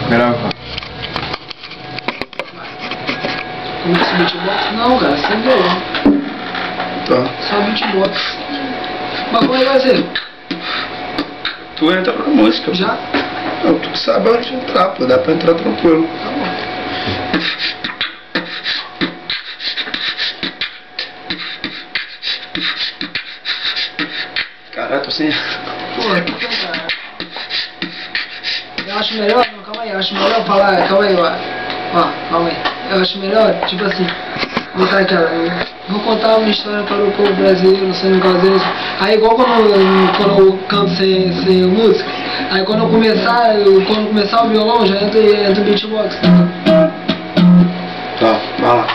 Gravar. Começa o beatbox? Não, cara, sem violão. Tá. Só beatbox. Mas como é que vai ser? Tu entra na música. Já? Não, tu que sabe onde entrar, pô. Dá pra entrar tranquilo. Tá bom. Caralho, tô sem... Pô, é porque, cara... Eu acho melhor... Não, calma aí. Eu acho melhor falar... Calma aí, ó. Calma aí. Eu acho melhor, tipo assim... Botar aquela... Vou contar uma história para o povo brasileiro, sendo caseiro. Aí igual quando eu canto sem música. Aí quando começar o violão, já entra o beatbox, tá? Tá, vai lá.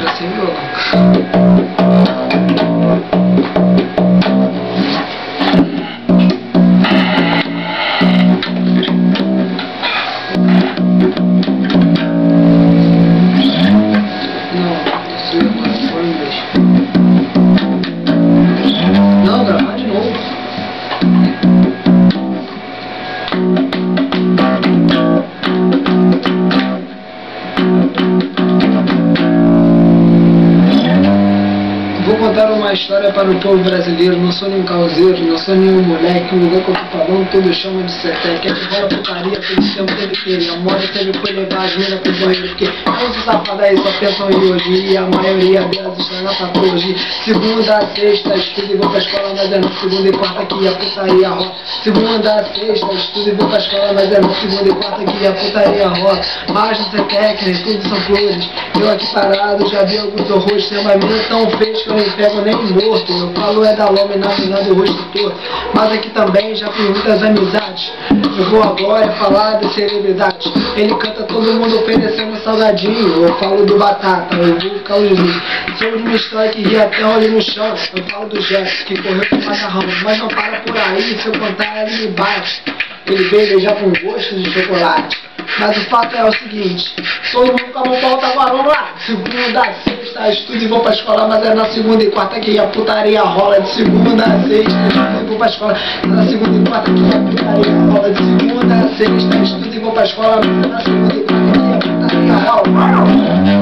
Já sem violão. Não, gravar de novo. Vou contar uma história para o povo brasileiro. Não sou nenhum causeiro, não sou nenhum moleque. Um lugar que eu tô falando, todo chama de seteque. É que rola putaria, todo tempo teve que. A moda sempre foi levar as minas pro banheiro. Porque muitos safados aí só pensam em hoje. E a maioria delas está na patologia. Segunda a sexta, estudo e vou pra escola, mas é na segunda e quarta que a putaria rola. Segunda a sexta, estudo e vou pra escola, mas é na segunda e quarta que a putaria rola. Mas no seteque, tudo são flores. Eu aqui parado, já vi alguns horrores. Tem uma mina tão fez que eu não pego nem morto. Eu falo é da lama e na mina do rosto todo. Mas aqui também já fiz muitas amizades. Eu vou agora falar de celebridade. Ele canta todo mundo oferecendo salgadinho. Eu falo do Batata, eu vou ficar lisinho. Sou de uma história que ria até olho no chão. Eu falo do Jeff, que correu com macarrão. Mas não para por aí, se eu contar ele me bate. Ele veio já com gosto de chocolate. Mas o fato é o seguinte, todo mundo com a mão pra alta agora, vamos lá. Segunda a sexta, estudo e vou pra escola, mas é na segunda e quarta que a putaria rola. De segunda a sexta, estudo e vou pra escola, na segunda e quarta que a putaria rola. De segunda a sexta, estudo e vou pra escola, mas é na segunda e quarta que a putaria rola.